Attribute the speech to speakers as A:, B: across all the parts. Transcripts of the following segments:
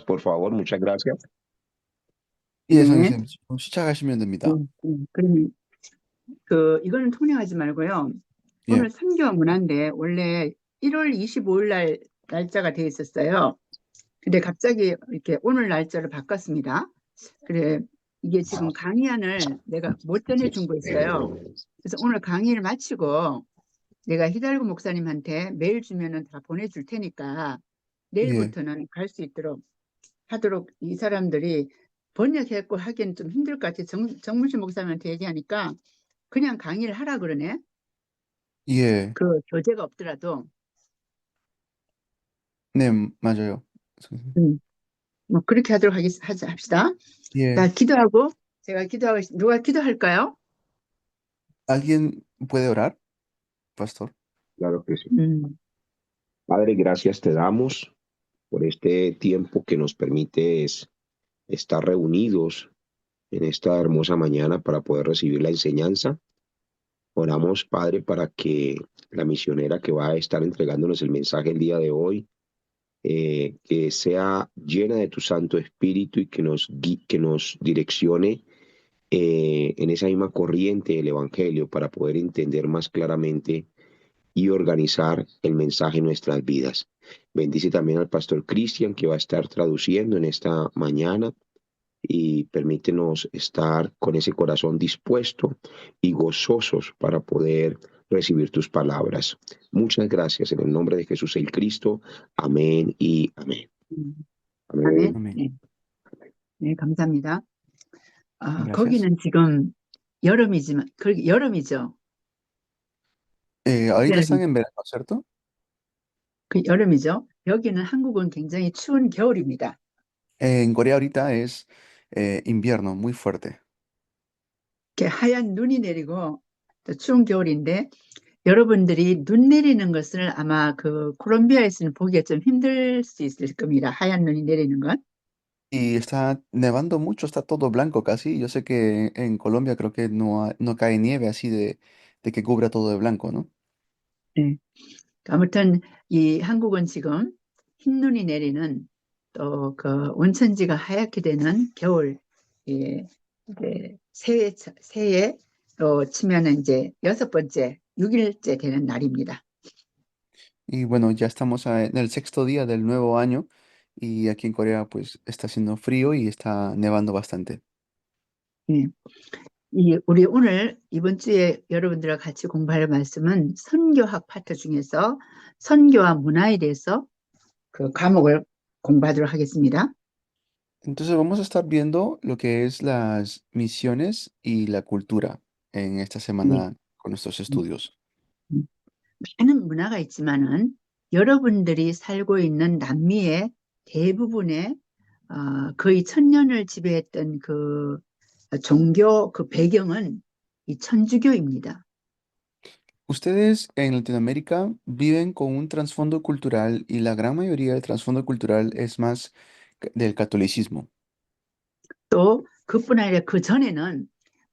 A: Por favor, muchas gracias.
B: 예,
C: 네.
B: 선생님, 지금 시작하시면 됩니다.
C: 그러면 이거는 통역하지 말고요.
B: 예,
C: 오늘 선교와 문화인데 원래 1월 25일 날 날짜가 돼 있었어요. 근데 갑자기 이렇게 오늘 날짜를 바꿨습니다. 그래, 이게 지금 강의안을 내가 못 전해준 거 있어요. 그래서 오늘 강의를 마치고 내가 히달고 목사님한테 메일 주면은 다 보내줄 테니까
B: 예,
C: 내일부터는 갈 수 있도록 하도록 이 사람들이 번역했고 하기엔 좀 힘들 것 같아. 정문신 목사님한테 얘기하니까 그냥 강의를 하라 그러네.
B: 예,
C: 그 교재가 없더라도.
B: 네, 맞아요. 선생님.
C: 음, 뭐 그렇게 하도록 합시다.
B: 예,
C: 자, 기도하고 제가 기도하고 누가 기도할까요?
B: ¿alguien puede orar, pastor?
A: Claro que sí.
C: 음,
A: Padre, gracias te damos por este tiempo que nos permites estar reunidos en esta hermosa mañana para poder recibir la enseñanza. Oramos, Padre, para que la misionera que va a estar entregándonos el mensaje el día de hoy, que sea llena de tu Santo Espíritu y que nos direccione en esa misma corriente del Evangelio para poder entender más claramente y organizar el mensaje en nuestras vidas. Bendice también al pastor Cristian que va a estar traduciendo en esta mañana y permítenos estar con ese corazón dispuesto y gozosos para poder recibir tus palabras. Muchas gracias en el nombre de Jesús el Cristo. Amén y amén.
C: 음, 아멘.
A: Amén.
B: Amén.
C: 네, 네, 감사합니다.
B: Gracias.
C: 거기는 지금 여름이지만, 여름이죠.
B: Ahorita
C: 여름,
B: están en verano, ¿cierto?
C: 여름이죠. 여기는 한국은 굉장히 추운 겨울입니다.
B: En Corea ahorita es invierno muy fuerte.
C: 이렇게 하얀 눈이 내리고 또 추운 겨울인데 여러분들이 눈 내리는 것을 아마 그 콜롬비아에서는 보기가 좀 힘들 수 있을 겁니다. 하얀 눈이 내리는 건.
B: Y está nevando mucho, está todo blanco casi. Yo sé que en Colombia creo que no cae nieve así de que cubra todo de blanco, ¿no?
C: 네. 아무튼 이 한국은 지금 흰 눈이 내리는 또 그 온천지가 하얗게 되는 겨울, 예, 이제 새해로 치면은 이제 6번째, 6일째 되는 날입니다.
B: Y bueno, ya estamos en el sexto día del nuevo año y aquí en Corea pues está haciendo frío y está nevando bastante.
C: 예. 우리 오늘 이번 주에 여러분들과 같이 공부할 말씀은 선교학 파트 중에서 선교와 문화에 대해서 그 과목을 공부하도록 하겠습니다.
B: Entonces vamos a estar viendo lo que es las misiones y la cultura en esta
C: 네.
B: semana con nuestros
C: 음,
B: estudios.
C: 음. 많은 문화가 있지만은 여러분들이 살고 있는 남미의 대부분의 거의 1000년을 지배했던 그 종교 그 배경은 이 천주교입니다.
B: Ustedes en Latinoamérica viven con un trasfondo cultural y la gran mayoría del trasfondo cultural es más del catolicismo.
C: 또 그뿐 아니라 그 전에는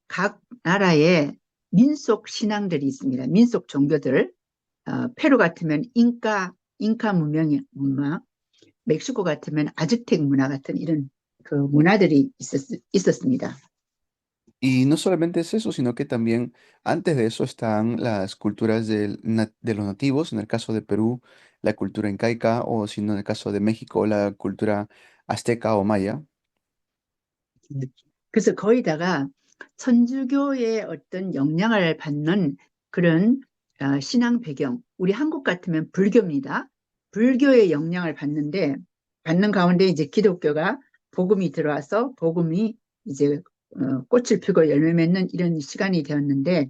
C: 각 나라의 민속 신앙들이 있습니다. 민속 종교들. 페루 같으면 잉카 문화, 멕시코 같으면 아즈텍 문화 같은 이런 그 문화들이 있었습니다.
B: Y no solamente es eso, sino que también antes de eso están las culturas de los nativos, en el caso de Perú, la cultura incaica, o si no, en el caso de México, la cultura azteca o maya.
C: 그래서 거의다가 천주교의 어떤 영향을 받는 그런 신앙 배경, 우리 한국 같으면 불교입니다. 불교의 영향을 받는 가운데 이제 기독교가 복음이 들어와서 복음이 이제 꽃을 피고 열매 맺는 이런 시간이 되었는데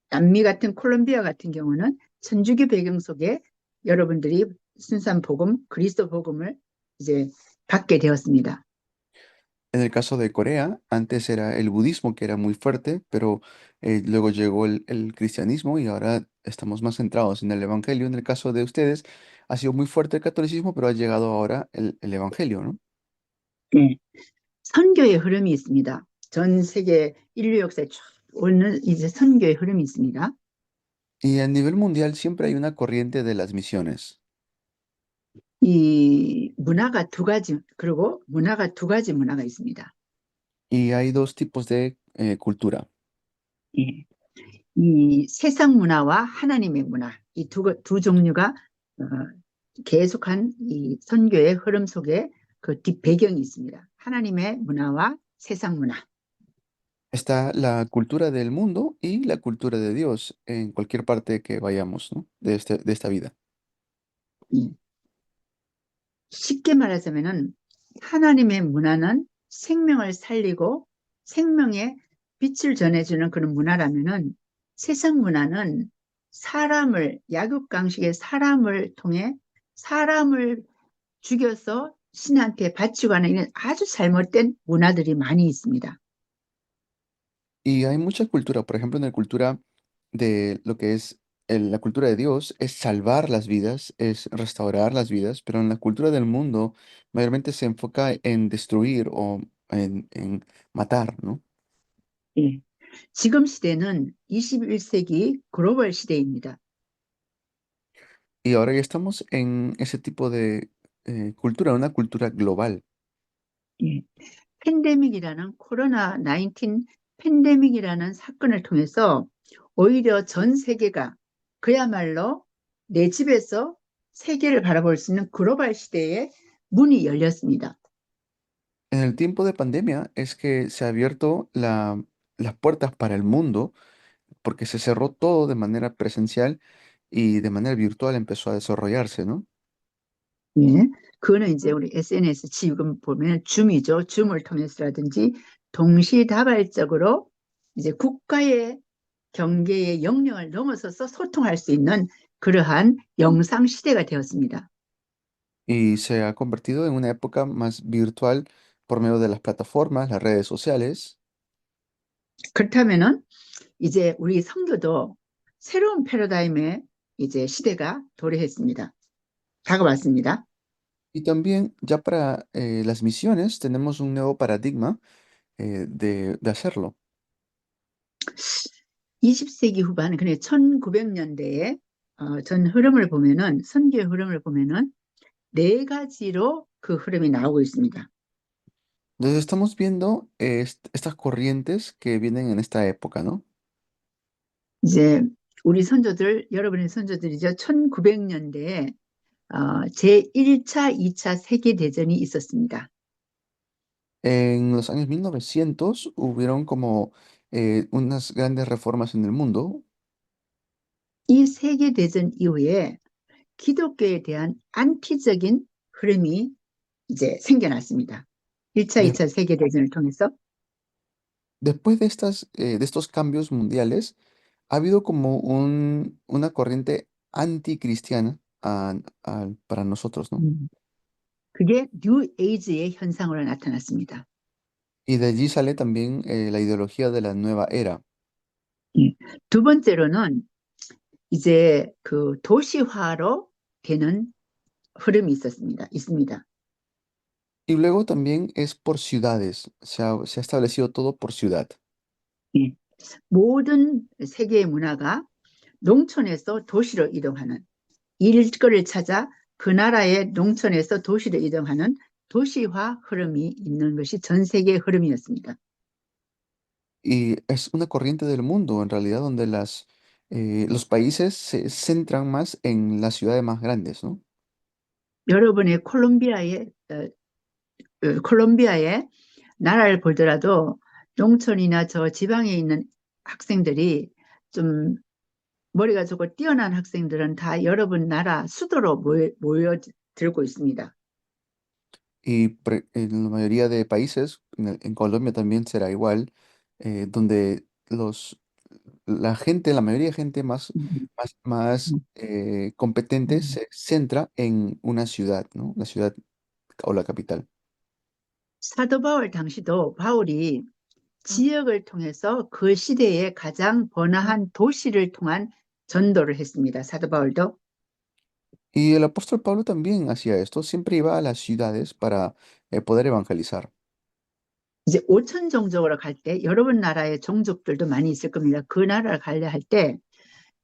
C: 남미 같은 콜롬비아 같은 경우는 천주교 배경 속에 여러분들이 순수한 복음, 그리스도 복음을 이제 받게 되었습니다.
B: En el caso de Corea, antes era el budismo que era muy fuerte, pero luego llegó el cristianismo y ahora estamos más centrados en el evangelio. En el caso de ustedes, ha sido muy fuerte el catolicismo, pero ha llegado ahora el evangelio, ¿no?
C: 네. 선교의 흐름이 있습니다. 전 세계 인류 역사에 쭉 오는 이제 선교의 흐름이 있습니다.
B: Y a nivel mundial siempre hay una corriente de las misiones.
C: 이 문화가 두 가지, 그리고 문화가 두 가지 문화가 있습니다.
B: Y hay dos tipos de cultura.
C: 예. 이 세상 문화와 하나님의 문화, 이 두 종류가 어, 계속한 이 선교의 흐름 속에 그 뒷배경이 있습니다. 하나님의 문화와 세상 문화.
B: Está la cultura del mundo y la cultura de Dios en cualquier parte que vayamos, ¿no? De esta vida.
C: 예. 쉽게 말하자면은 하나님의 문화는 생명을 살리고 생명의 빛을 전해주는 그런 문화라면은 세상 문화는 사람을 약육강식의 사람을 통해 사람을 죽여서 신한테 바치고 하는 이런 아주 잘못된 문화들이 많이 있습니다.
B: Y hay mucha cultura, por ejemplo, en la cultura de lo que es la cultura de Dios es salvar las vidas, es restaurar las vidas, pero en la cultura del mundo mayormente se enfoca en destruir o en matar, ¿no?
C: 예. 지금 시대는 21세기 글로벌 시대입니다.
B: Y ahora ya estamos en ese tipo de cultura, una cultura global.
C: 예. 팬데믹이라는 코로나 19 팬데믹이라는 사건을 통해서 오히려 전 세계가 그야말로 내 집에서 세계를 바라볼 수 있는 글로벌 시대에 문이 열렸습니다.
B: En el tiempo de pandemia es que se ha abierto las puertas para el mundo porque se cerró todo de manera presencial y de manera virtual empezó a desarrollarse, ¿no?
C: 예. 그거는 이제 우리 SNS 지금 보면 줌이죠. 줌을 통해서라든지 동시다발적으로 이제 국가의 경계의 영역을 넘어서서 소통할 수 있는 그러한 영상 시대가 되었습니다.
B: Y se ha convertido en una época más virtual por medio de las plataformas, las redes sociales.
C: 그렇다면은 이제 우리 성도도 새로운 패러다임의 이제 시대가 도래했습니다. 다가왔습니다.
B: Y también ya para las misiones tenemos un nuevo paradigma de hacerlo.
C: 20세기 후반, 그래 1900년대에 전 흐름을 보면은 선교의 흐름을 보면은 네 가지로 그 흐름이 나오고 있습니다.
B: Entonces estamos viendo estas corrientes que vienen en esta época, ¿no?
C: 이제 우리 선조들, 여러분의 선조들이죠. 1900년대에 제1차, 2차 세계대전이 있었습니다.
B: En los años 1900 hubieron como unas grandes reformas en el mundo.
C: 이 세계대전 이후에 기독교에 대한 안티적인 흐름이 이제 생겨났습니다. 1차,
B: De-
C: 2차 세계대전을 통해서.
B: Después de estos cambios mundiales, ha habido como una corriente anticristiana para nosotros, ¿no?
C: 음. 그게 뉴 에이지의 현상으로 나타났습니다.
B: Y de allí sale también la ideología de la nueva era.
C: 예. 두 번째로는 이제 그 도시화로 되는 흐름이 있습니다.
B: Y luego también es por ciudades, se ha establecido todo por ciudad.
C: 예. 모든 세계의 문화가 농촌에서 도시로 이동하는 일거리를 찾아 그 나라의 농촌에서 도시로 이동하는 도시화 흐름이 있는 것이 전 세계의 흐름이었습니다.
B: Y es una corriente del mundo, en realidad, donde los países se centran más en las ciudades más grandes, ¿no?
C: 여러분의 콜롬비아의 나라를 보더라도 농촌이나 저 지방에 있는 학생들이 좀 머리가 좋고 뛰어난 학생들은 다 여러분 나라 수도로 모여들고 있습니다.
B: Y en la mayoría de países, en Colombia también será igual, donde la mayoría de gente
C: 음,
B: más
C: 음.
B: competente
C: 음.
B: se centra en una ciudad, ¿no? La ciudad o la capital.
C: 사도 바울 당시도 바울이 지역을 통해서 그 시대에 가장 번화한 도시를 통한 전도를 했습니다. 사도 바울도.
B: Y el apóstol Pablo también hacía esto, siempre iba a las ciudades para poder evangelizar.
C: 이제 5천 종족으로 갈 때 여러분 나라의 종족들도 많이 있을 겁니다. 그 나라를 가려 할 때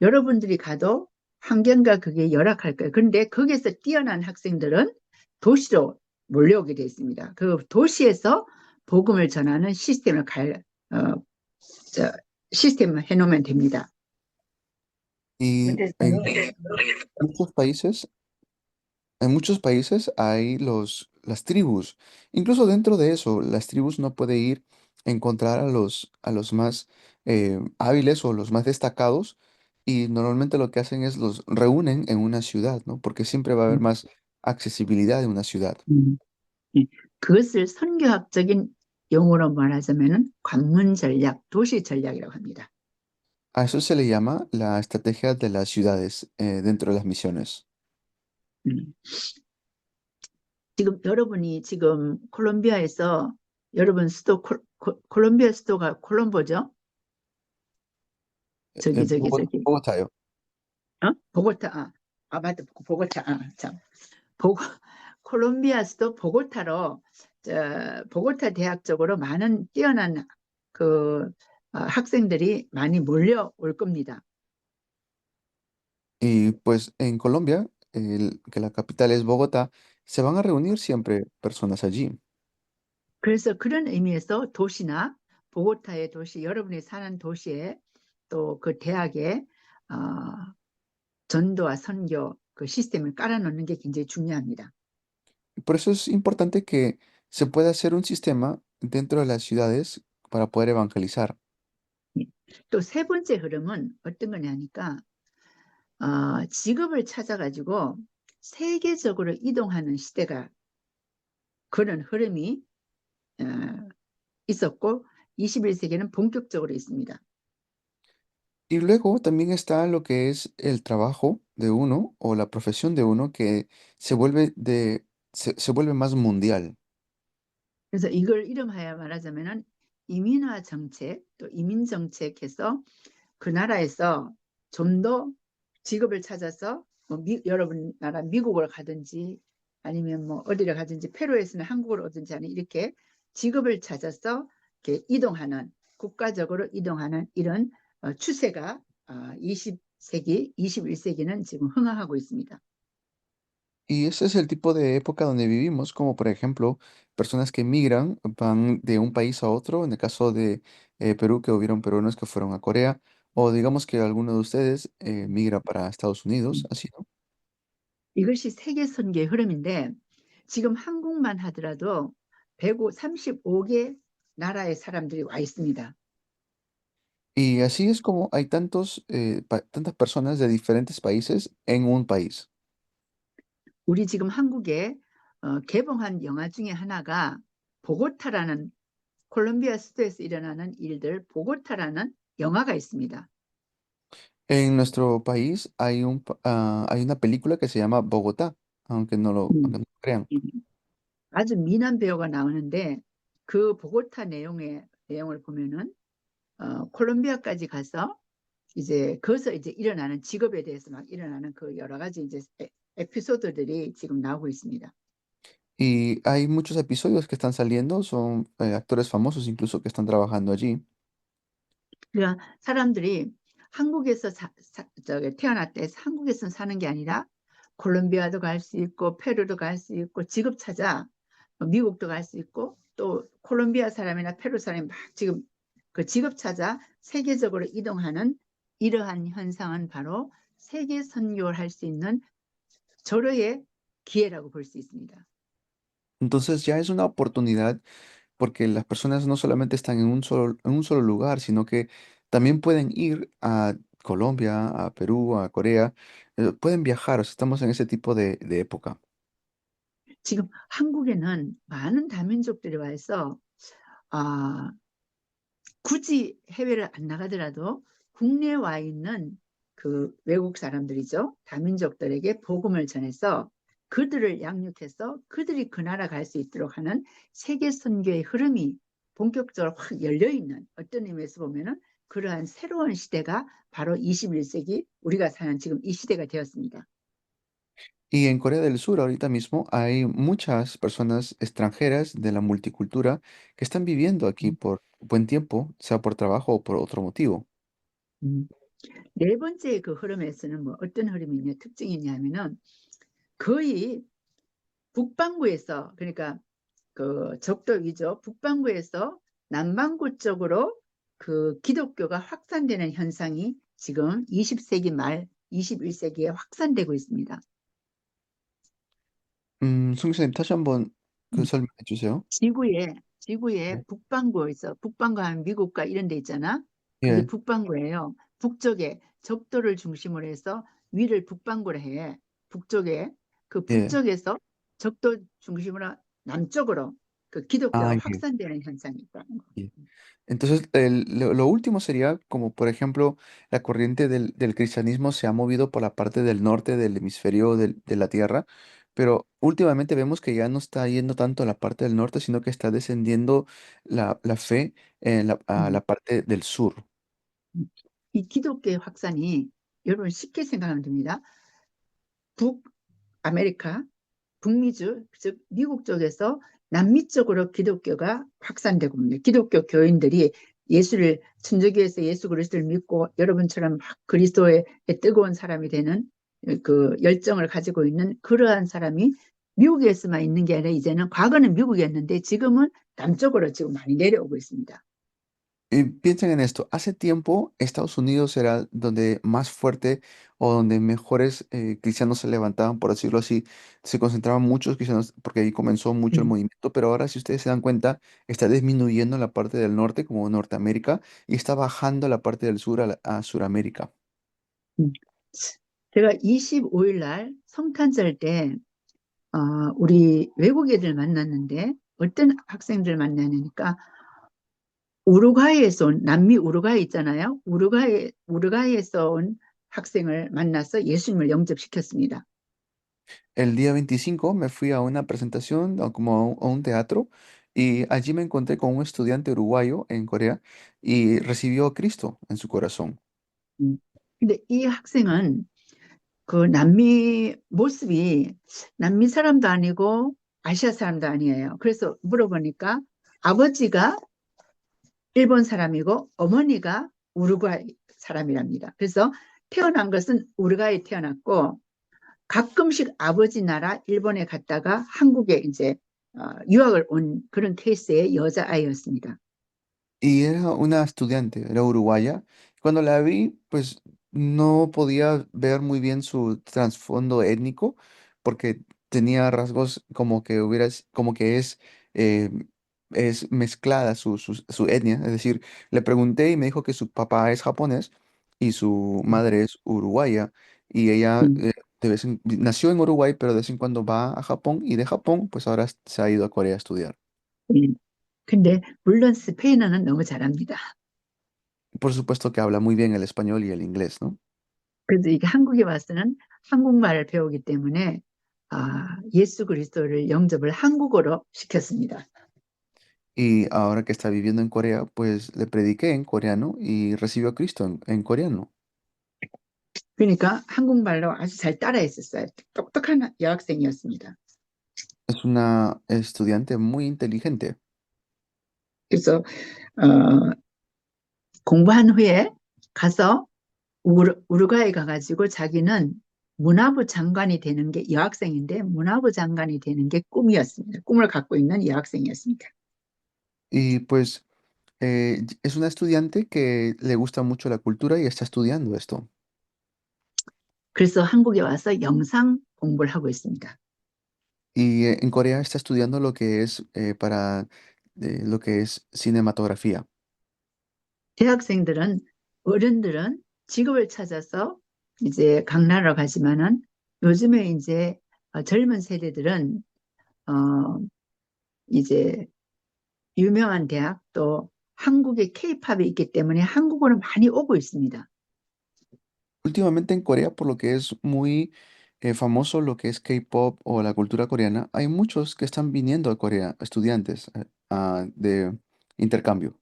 C: 여러분들이 가도 환경과 그게 열악할 거예요. 그런데 거기에서 뛰어난 학생들은 도시로 몰려오게 돼 있습니다. 그 도시에서 복음을 전하는 저, 시스템을 해놓으면 됩니다.
B: Y muchos países En muchos países hay las tribus. Incluso dentro de eso, las tribus no puede ir a encontrar a los más hábiles o los más destacados y normalmente lo que hacen es los reúnen en una ciudad, ¿no? Porque siempre va a haber más accesibilidad en una ciudad.
C: 음, 예. 그것을 선교학적인 용어로 말하자면은 관문 전략, 도시 전략이라고 합니다.
B: A eso se le llama la estrategia de las ciudades dentro de las misiones.
C: 음. 지금 여러분이 지금 콜롬비아에서 여러분 수도 콜롬비아 수도가 콜롬보죠? 저기.
B: Bogotá.
C: 보고타. 맞다. 보고타. 참. 보, 콜롬비아 수도 보고타로 보고타 대학 쪽으로 많은 뛰어난 학생들이 많이 몰려올 겁니다.
B: Y pues en Colombia, que la capital es Bogotá, se van a reunir siempre personas allí.
C: 그래서 그런 의미에서 도시나 보고타의 도시, 여러분이 사는 도시에 또 그 대학에 전도와 선교 그 시스템을 깔아놓는 게 굉장히 중요합니다.
B: Por eso es importante que se pueda hacer un sistema dentro de las ciudades para poder evangelizar.
C: 또 세 번째 흐름은 어떤 거냐니까 직업을 찾아가지고 세계적으로 이동하는 시대가 그런 흐름이 있었고 21세기는 본격적으로 있습니다.
B: Y luego también está lo que es el trabajo de uno o la profesión de uno que se vuelve más mundial.
C: 그래서 이걸 이름하여 말하자면은 이민화 정책, 또 이민 정책에서 그 나라에서 좀 더 직업을 찾아서 여러분 나라 미국을 가든지 아니면 뭐 어디를 가든지 페루에서는 한국을 오든지 하는 이렇게 직업을 찾아서 이렇게 이동하는 국가적으로 이동하는 이런 추세가 20세기, 21세기는 지금 흥행하고 있습니다.
B: Y ese es el tipo de época donde vivimos, como por ejemplo, personas que migran, van de un país a otro, en el caso de Perú, que hubieron peruanos que fueron a Corea, o digamos que alguno de ustedes migra para Estados Unidos, así, ¿no?
C: 이것이 세계 선교의 흐름인데 지금 한국만 하더라도 135개 나라의 사람들이 와 있습니다.
B: Y así es como hay tantas personas de diferentes países en un país.
C: 우리 지금 한국에 개봉한 영화 중에 하나가 보고타라는 콜롬비아 수도에서 일어나는 일들 보고타라는 영화가 있습니다.
B: En nuestro país hay una película que se llama Bogotá, aunque no lo crean.
C: 아주 미남 배우가 나오는데 그 보고타 내용을 보면은 콜롬비아까지 가서 이제 거기서 이제 일어나는 직업에 대해서 막 일어나는 그 여러 가지 이제 에피소드들이 지금 나오고 있습니다.
B: Y hay muchos episodios que están saliendo, son actores famosos incluso que están trabajando allí.
C: 그러니까 사람들이 한국에서 태어났다 해서 한국에서 사는 게 아니라 콜롬비아도 갈 수 있고 페루도 갈 수 있고 직업 찾아 미국도 갈 수 있고 또 콜롬비아 사람이나 페루 사람이 막 지금 그 직업 찾아 세계적으로 이동하는 이러한 현상은 바로 세계 선교를 할 수 있는 절호의 기회라고 볼 수 있습니다.
B: Entonces ya es una oportunidad porque las personas no solamente están en un solo lugar, sino que también pueden ir a Colombia, a Perú, a Corea, pueden viajar, o sea, estamos en ese tipo de época.
C: 지금 한국에는 많은 다민족들이 와서 굳이 해외를 안 나가더라도 국내에 와 있는 그 외국 사람들이죠. 다민족들에게 복음을 전해서 그들을 양육해서 그들이 그 나라 갈 수 있도록 하는 세계 선교의 흐름이 본격적으로 확 열려 있는 어떤 의미에서 보면은 그러한 새로운 시대가 바로 21세기 우리가 사는 지금 이 시대가 되었습니다.
B: Y en Corea del Sur ahorita mismo hay muchas personas extranjeras de la multicultura que están viviendo aquí por buen tiempo, sea por trabajo o por otro motivo.
C: 음. 네 번째 그 흐름에서는 뭐 어떤 흐름이 있냐, 특징이 있냐면은 거의 북반구에서, 그러니까 그 적도 위죠. 북반구에서 남반구 쪽으로 그 기독교가 확산되는 현상이 지금 20세기 말 21세기에 확산되고 있습니다.
B: 송교사님 다시 한번 그
C: 음.
B: 설명해 주세요.
C: 지구의
B: 네.
C: 북반구에서, 북반구 하면 미국과 이런 데 있잖아. 그게
B: 예,
C: 북반구예요. 북쪽에 적도를 중심으로 해서 위를 북반구로 해. 북쪽에, 그
B: 예.
C: 북쪽에서 적도 중심으로 남쪽으로 그 기독교가
B: Ah,
C: 확산되는 현상이 있다는 거.
B: bien. Entonces, lo último sería como, por ejemplo, la corriente del cristianismo se ha movido por la parte del norte del hemisferio de la Tierra, pero últimamente vemos que ya no está yendo tanto a la parte del norte, sino que está descendiendo la fe a
C: 음.
B: la parte del sur.
C: 이 기독교의 확산이 여러분 쉽게 생각하면 됩니다. 북아메리카, 북미주, 즉 미국 쪽에서 남미 쪽으로 기독교가 확산되고 있습니다. 기독교 교인들이 예수를 천주교에서 예수 그리스도를 믿고 여러분처럼 막 그리스도의 뜨거운 사람이 되는 그 열정을 가지고 있는 그러한 사람이 미국에서만 있는 게 아니라 이제는 과거는 미국이었는데 지금은 남쪽으로 지금 많이 내려오고 있습니다.
B: Y piensen en esto, hace tiempo Estados Unidos era donde más fuerte o donde mejores cristianos se levantaban, por decirlo así, se concentraban muchos cristianos porque ahí comenzó mucho el
C: 음,
B: movimiento, pero ahora si ustedes se dan cuenta, está disminuyendo en la parte del norte como Norteamérica y está bajando la parte del sur a Suramérica.
C: 음. 제가 25일 날 성탄절 때 우리 외국 애들 만났는데 어떤 학생들 만나니까 우루과이에서 온 남미 우루과이 있잖아요. 우루과이에서 온 학생을 만나서 예수님을 영접시켰습니다.
B: El día 25 me fui a una presentación, como a un teatro, y allí me encontré con un estudiante uruguayo en Corea y recibió a Cristo en su corazón.
C: 근데 이 학생은 그 남미 모습이 남미 사람도 아니고 아시아 사람도 아니에요. 그래서 물어보니까 아버지가 일본 사람이고 어머니가 우루과이 사람이랍니다. 그래서 태어난 것은 우루과이에 태어났고 가끔씩 아버지 나라 일본에 갔다가 한국에 이제 유학을 온 그런 케이스의 여자아이였습니다.
B: Y era una estudiante, era uruguaya. Cuando la vi, pues no podía ver muy bien su trasfondo étnico, porque tenía rasgos como que como que eh, es mezclada su etnia. Es decir, le pregunté y me dijo que su papá es japonés y su madre es uruguaya. Y ella
C: 음,
B: nació en Uruguay, pero de vez en cuando va a Japón y de Japón, pues ahora se ha ido a Corea a estudiar.
C: 음. 근데 물론 스페인어는 너무 잘합니다.
B: Por supuesto que habla muy bien el español y el inglés, ¿no?
C: 그래서 이게 한국에 와서는 한국말을 배우기 때문에 예수 그리스도를 영접을 한국어로 시켰습니다.
B: Y ahora que está viviendo en Corea, pues le prediqué en coreano y recibió a Cristo en coreano.
C: 그러니까 한국말로 아주 잘 따라했었어요. 똑똑한 여학생이었습니다.
B: Es una estudiante muy inteligente.
C: 그래서 어, 공부한 후에 가서 우루과이 가가지고 자기는 문화부 장관이 되는 게 여학생인데 문화부 장관이 되는 게 꿈이었습니다. 꿈을 갖고 있는 여학생이었습니다.
B: Y pues es una estudiante que le gusta mucho la cultura y está estudiando esto.
C: 그래서 한국에 와서 영상 공부를 하고 있습니다.
B: Y en Corea está estudiando lo que es para lo que es cinematografía.
C: 대학생들은 어른들은 직업을 찾아서 이제 강남으로 가지만은 요즘에 이제 젊은 세대들은 어, 이제 유명한 대학 또 한국의 케이팝이 있기 때문에 한국으로 많이 오고 있습니다.
B: Últimamente en Corea, por lo que es muy famoso lo que es K-pop o la cultura coreana, hay muchos que están viniendo a Corea, estudiantes de intercambio.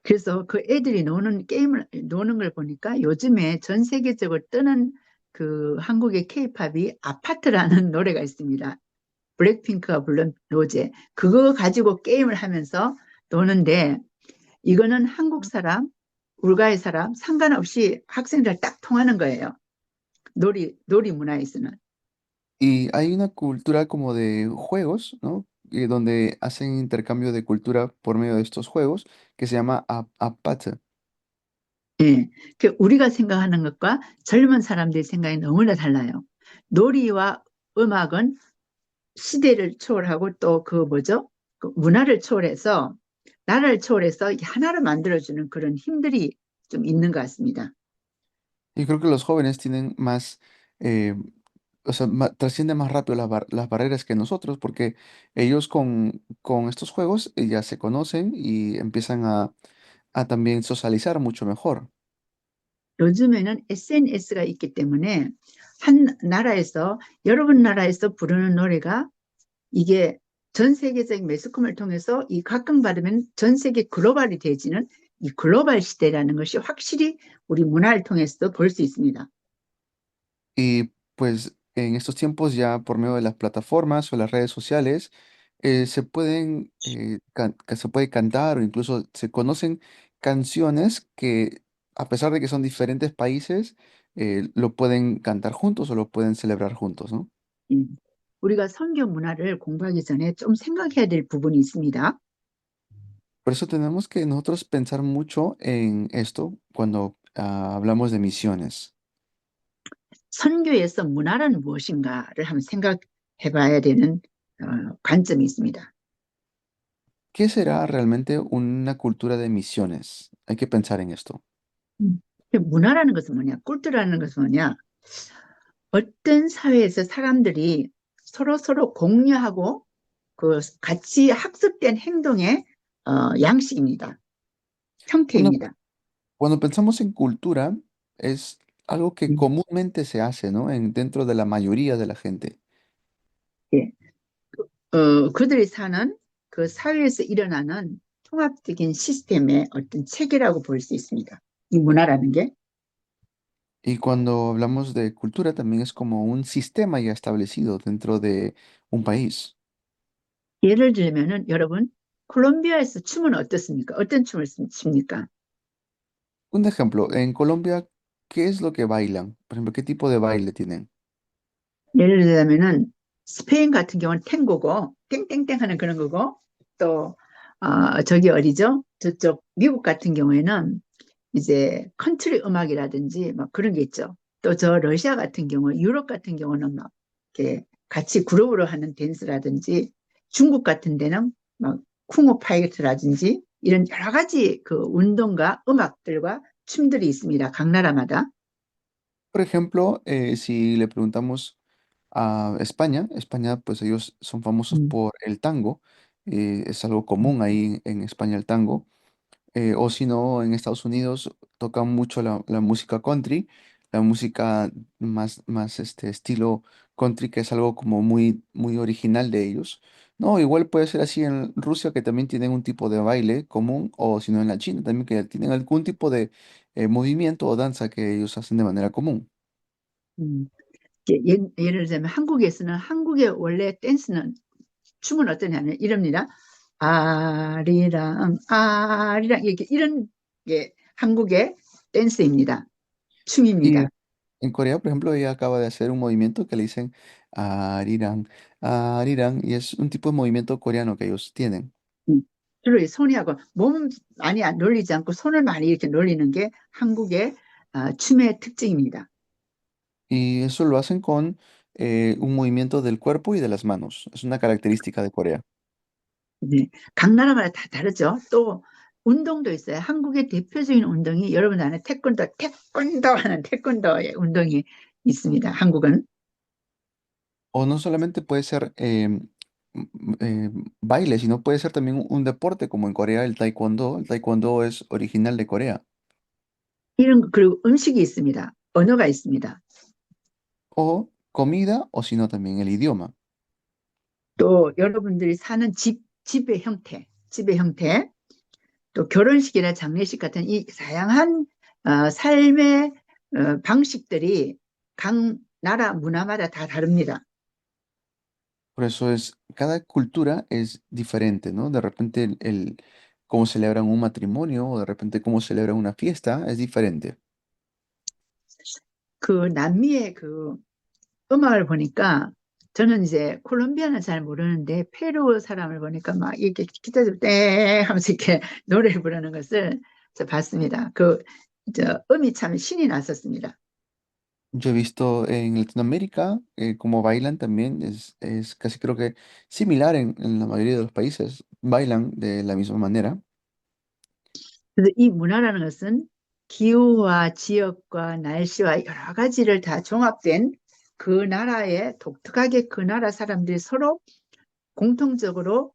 C: 그래서 그 애들이 게임을 노는 걸 보니까 요즘에 전 세계적으로 뜨는 그 한국의 케이팝이 아파트라는 노래가 있습니다. 블랙핑크가 부른 노제. 그거 가지고 게임을 하면서 노는데 이거는 한국 사람, 울가의 사람 상관없이 학생들 딱 통하는 거예요. 놀이 문화에서는.
B: Y hay una cultura como de juegos, ¿no? Donde hacen intercambio de cultura por medio de estos juegos que se llama apata.
C: 예, 우리가 생각하는 것과 젊은 사람들의 생각이 너무나 달라요. 놀이와 음악은 시대를 초월하고 또 그 뭐죠? 그 문화를 초월해서 나라를 초월해서 하나로 만들어주는 그런 힘들이 좀 있는 것 같습니다.
B: Y creo que los jóvenes tienen más, eh, o sea, trascienden más rápido las barreras que nosotros, porque ellos con estos juegos ya se conocen y empiezan a también socializar mucho mejor.
C: 요즘에는 SNS가 있기 때문에 한 나라에서 여러분 나라에서 부르는 노래가 이게 전 세계적인 매스컴을 통해서 이 각광받으면 전 세계 글로벌이 되지는 이 글로벌 시대라는 것이 확실히 우리 문화를 통해서도 볼 수 있습니다.
B: Y pues en estos tiempos ya por medio de las plataformas o las redes sociales se pueden que se puede cantar o incluso se conocen canciones que a pesar de que son diferentes países lo pueden cantar juntos o lo pueden celebrar juntos, ¿no?
C: 음. 우리가 선교 문화를 공부하기 전에 좀 생각해야 될 부분이 있습니다.
B: Por eso tenemos que nosotros pensar mucho en esto cuando hablamos de misiones.
C: 선교에서 문화란 무엇인가를 한번 생각해 봐야 되는 관점이 있습니다.
B: ¿Qué será realmente una cultura de misiones? Hay que pensar en esto.
C: 음. 문화라는 것은 뭐냐? 꿀뚜라는 것은 뭐냐? 어떤 사회에서 사람들이 서로 공유하고 그 같이 학습된 행동의 양식입니다.
B: Cuando,
C: 형태입니다.
B: cuando pensamos en cultura, es algo que
C: 음.
B: comúnmente se hace, ¿no? Dentro de la mayoría de la gente.
C: 예. 그들이 사는 그 사회에서 일어나는 통합적인 시스템의 어떤 체계라고 볼 수 있습니다. 이 문화라는 게.
B: Y cuando hablamos de cultura, también es como un sistema ya establecido dentro de un país.
C: 예를 들면은 여러분 콜롬비아에서 춤은 어떻습니까? 어떤 춤을 춥니까?
B: Un ejemplo, en Colombia, ¿qué es lo que bailan? Por ejemplo, ¿qué tipo de baile tienen?
C: 예를 들자면은 스페인 같은 경우는 탱고고 땡땡땡 하는 그런 거고 또 저기 어디죠? 저쪽 미국 같은 경우에는 이제 컨트리 음악이라든지 막 그런 게 있죠. 또 저 러시아 같은 경우, 유럽 같은 경우는 막 이렇게 같이 그룹으로 하는 댄스라든지 중국 같은 데는 막 쿵어 파이트라든지 이런 여러 가지 그 운동과 음악들과 춤들이 있습니다. 각 나라마다.
B: Por ejemplo, si le preguntamos a España, España, pues ellos son famosos
C: 음,
B: por el tango, es algo común ahí en España el tango. O si no, en Estados Unidos tocan mucho la música country, la música más estilo country, que es algo como muy original de ellos. No, igual puede ser así en Rusia, que también tienen un tipo de baile común, o si no en la China también, que tienen algún tipo de movimiento o danza que ellos hacen de manera común.
C: 음. 예를 들자면 한국에서는 한국의 원래 댄스는 춤은 어떠냐면 이럽니다. 아리랑 아리랑 이렇게 이런 게 한국의 댄스입니다.
B: Y
C: 춤입니다.
B: en Corea, por ejemplo, ella acaba de hacer un movimiento que le dicen Arirang, Arirang, y es un tipo de movimiento coreano que ellos tienen.
C: 음. 주로 이 손이 하고 몸 많이 안 놀리지 않고 손을 많이 이렇게 놀리는 게 한국의 춤의 특징입니다.
B: Y eso lo hacen con un movimiento del cuerpo y de las manos. Es una característica de Corea.
C: 네. 각 나라마다 다 다르죠. 또 운동도 있어요. 한국의 대표적인 운동이 여러분 아는 태권도 하는 태권도의 운동이 있습니다. 한국은.
B: O no solamente puede ser baile, sino puede ser también un deporte como en Corea el taekwondo. El taekwondo es original de Corea.
C: 그리고 음식이 있습니다. 언어가 있습니다.
B: O comida, o si no también el idioma.
C: 또 여러분들이 사는 집의 형태, 또 결혼식이나 장례식 같은 이 다양한 삶의 방식들이 각 나라 문화마다 다 다릅니다.
B: Por eso cada cultura es diferente, ¿no? De repente cómo celebran un matrimonio o de repente cómo celebran una fiesta es diferente.
C: 그 남미의 그 음악을 보니까 저는 이제 콜롬비아는 잘 모르는데 페루 사람을 보니까 막 이렇게 기타들 땡 하면서 이렇게 노래를 부르는 것을 저 봤습니다. 음이 참 신이 났었습니다.
B: Yo he visto en Latinoamérica cómo bailan también, es casi creo que similar en la mayoría de los países, bailan de la misma manera.
C: 그래서 이 문화라는 것은 기후와 지역과 날씨와 여러 가지를 다 종합된 그 나라의 독특하게 그 나라 사람들이 서로 공통적으로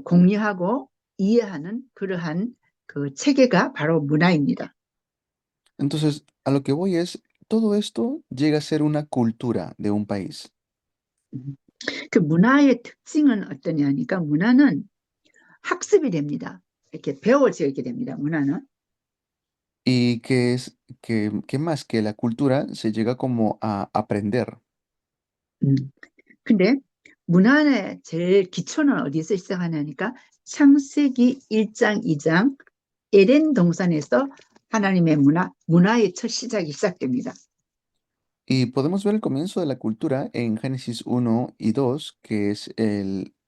C: 공유하고 이해하는 그러한 그 체계가 바로 문화입니다.
B: Entonces, a lo que voy es, todo esto llega a ser una cultura de un país.
C: 그 문화의 특징은 어떠냐니까 문화는 학습이 됩니다. 이렇게 배워지게 됩니다. 문화는.
B: Y que es, que más que la cultura se llega como a aprender.
C: 음. 근데 문화의 제일 기초는 어디서 시작하냐니까 창세기 1장, 2장 에덴 동산에서 하나님의 문화의 첫 시작이 시작됩니다.
B: Y podemos ver el comienzo de la cultura en Génesis 1 y 2, que es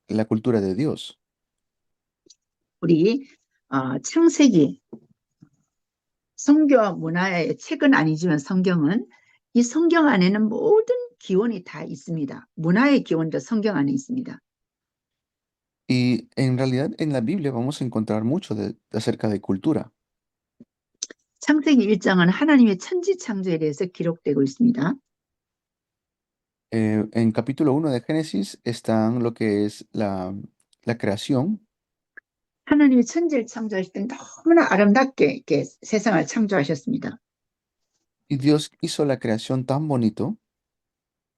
B: la cultura de Dios.
C: 우리 창세기 성경 문화의 책은 아니지만 성경은 이 성경 안에는 모든 기원이 다 있습니다. 문화의 기원도 성경 안에 있습니다.
B: Y en realidad en la Biblia vamos a encontrar mucho acerca de cultura.
C: 창세기 1장은 하나님의 천지 창조에 대해서 기록되고 있습니다.
B: En capítulo 1 de Génesis están lo que es la creación.
C: 하나님이 천지를 창조하실 때 너무나 아름답게 이렇게 세상을 창조하셨습니다.
B: Y Dios hizo la creación tan bonito.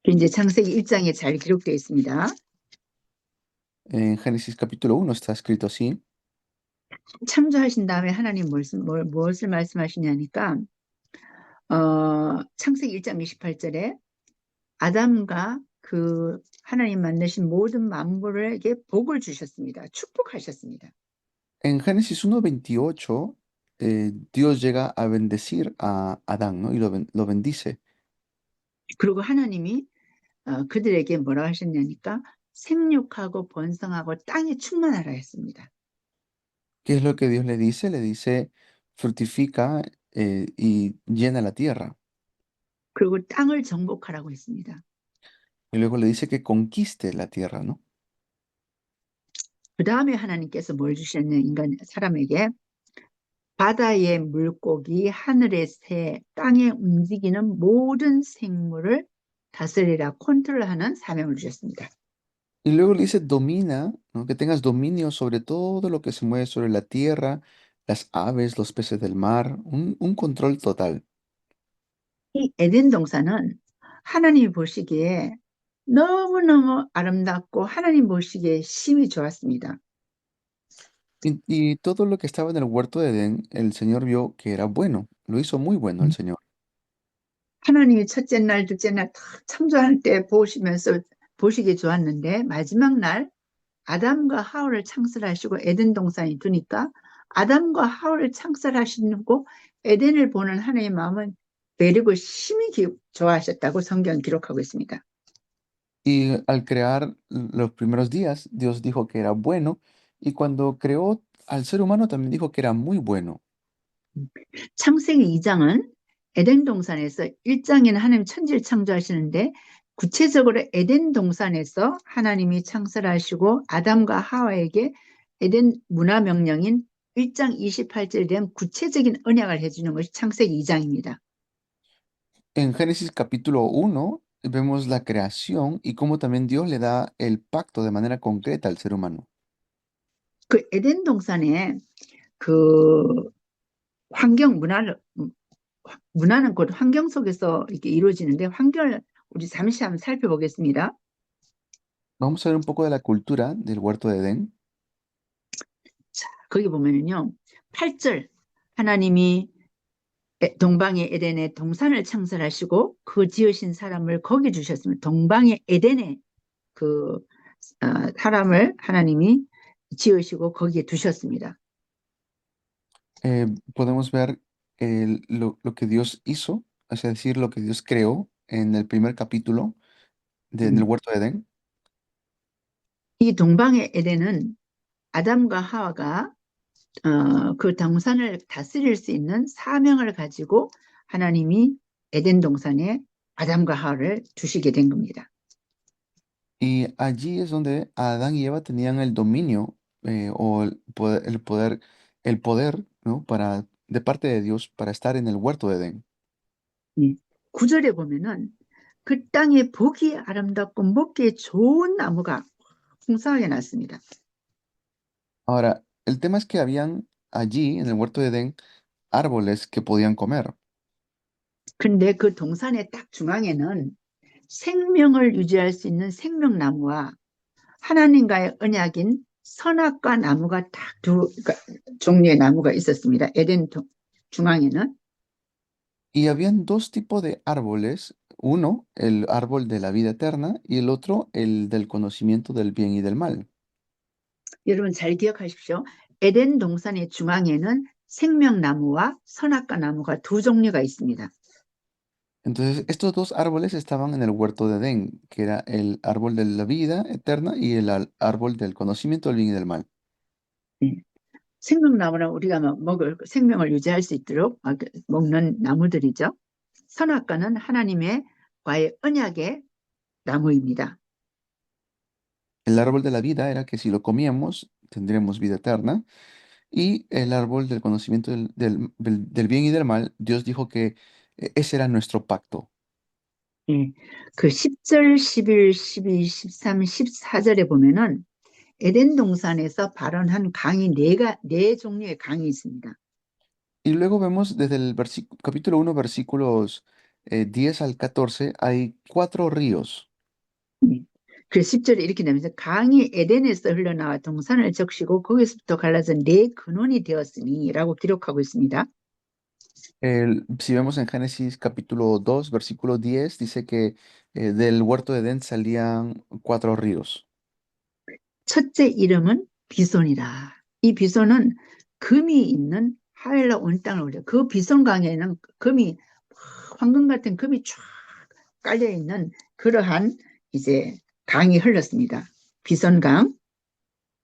C: 이제 창세기 1장에 잘 기록되어 있습니다.
B: En Génesis capítulo 1 está escrito así.
C: 창조하신 다음에 하나님 무엇을 말씀하시냐니까 창세기 1장 28절에 아담과 그 하나님 만드신 모든 만물에게 복을 주셨습니다. 축복하셨습니다.
B: En Génesis 1:28, Dios llega a bendecir a Adán, ¿no? Y lo bendice.
C: 그리고 하나님이 그들에게 뭐라 하셨냐니까 생육하고 번성하고 땅에 충만하라 했습니다.
B: ¿Qué es lo que Dios le dice? Le dice, fructifica y llena la tierra.
C: 그리고 땅을 정복하라고 했습니다.
B: Y luego le dice que conquiste la tierra, ¿no?
C: 그 다음에 하나님께서 뭘 주셨냐 사람에게 바다의 물고기, 하늘의 새, 땅에 움직이는 모든 생물을 다스리라 컨트롤하는 사명을 주셨습니다.
B: Y luego le dice, domina, ¿no? Que tengas dominio sobre todo lo que se mueve sobre la tierra, las aves, los peces del mar, un control total.
C: 이 에덴 동산은 하나님이 보시기에 너무너무 아름답고 하나님 보시기에 심히 좋았습니다.
B: Y todo lo que estaba en el huerto de Edén, el Señor vio que era bueno, lo hizo muy bueno el Señor.
C: 하나님이 첫째 날, 둘째 날 다 창조할 때 보시면서 보시기에 좋았는데 마지막 날 아담과 하와를 창설하시고 에덴 동산이 두니까 아담과 하와를 창설하시고 에덴을 보는 하나님의 마음은 매력을 심히 좋아하셨다고 성경 기록하고 있습니다.
B: Y al crear los primeros días, Dios dijo que era bueno, y cuando creó al ser humano también dijo que era muy bueno.
C: 창세기 2장은 에덴 동산에서 1장에는 하나님 천지를 창조하시는데 구체적으로 에덴 동산에서 하나님이 창설하시고 아담과 하와에게 에덴 문화 명령인 1장 28절에 대한 구체적인 언약을 해주는 것이 창세기 2장입니다.
B: En Génesis capítulo 1 vemos la creación y cómo también Dios le da el pacto de manera concreta al ser humano.
C: 그 에덴 동산에 그 문화는 곧 환경 속에서 이렇게 이루어지는데 환경을 우리 잠시 한번 살펴보겠습니다.
B: Vamos a ver un poco de la cultura del huerto de Edén.
C: 자, 거기 보면은요. 8절 하나님이 동방의 에덴에 동산을 창설하시고 그 지으신 사람을 거기 주셨습니다. 동방의 에덴에 그 사람을 하나님이 지으시고 거기에 두셨습니다.
B: Podemos ver lo que Dios hizo, es decir, lo que Dios creó en el primer capítulo en el
C: 음.
B: huerto de Edén.
C: 이 동방의 에덴은 아담과 하와가 그 동산을 다스릴 수 있는 사명을 가지고 하나님이 에덴 동산에 아담과 하와를 두시게 된 겁니다.
B: Y allí es donde Adán y Eva tenían el dominio o el poder, ¿no? De parte de Dios para estar en el huerto de Edén.
C: 예. 9절에 보면은 그 땅에 보기 아름답고 먹기에 좋은 나무가 풍성하게 났습니다.
B: Ahora, el tema es que habían allí, en el huerto de Edén, árboles que podían comer.
C: 근데 그 동산의 딱 중앙에는 생명을 유지할 수 있는 생명나무와 하나님과의 언약인 선악과 나무가 딱 두 종류의 나무가 있었습니다. 에덴 중앙에는.
B: Y habían dos tipos de árboles, uno, el árbol de la vida eterna, y el otro, el del conocimiento del bien y del mal.
C: 여러분 잘 기억하십시오. 에덴 동산의 중앙에는 생명나무와 선악과 나무가 두 종류가 있습니다.
B: Entonces, estos dos árboles estaban en el huerto de Edén, que era el árbol de la vida eterna y el árbol del conocimiento del bien y del mal.
C: 네. 생명나무는 우리가 먹을 생명을 유지할 수 있도록 먹는 나무들이죠. 선악과는 하나님의 과의 언약의 나무입니다.
B: El árbol de la vida era que si lo comíamos, tendríamos vida eterna. Y el árbol del conocimiento del bien y del mal, Dios dijo que ese era nuestro pacto.
C: 예. 그 10절, 11, 12, 13, 14절에 보면은 에덴 동산에서 발언한 강이 네 종류의 강이 있습니다.
B: Y luego vemos desde el capítulo 1, versículos 10 al 14, hay 4 ríos.
C: 예. 그 10절에 이렇게 나오면서 강이 에덴에서 흘러나와 동산을 적시고 거기서부터 갈라져 네 근원이 되었으니라고 기록하고 있습니다.
B: Si vemos en Génesis capítulo 2, versículo 10, dice que del huerto de Edén salían 4 ríos.
C: 첫째 이름은 비손이라. 이 비손은 금이 있는 하엘라 온 땅을 올려. 그 비손 강에는 금이 황금 같은 금이 쫙 깔려 있는 그러한 이제 강이 흘렀습니다. 비손강.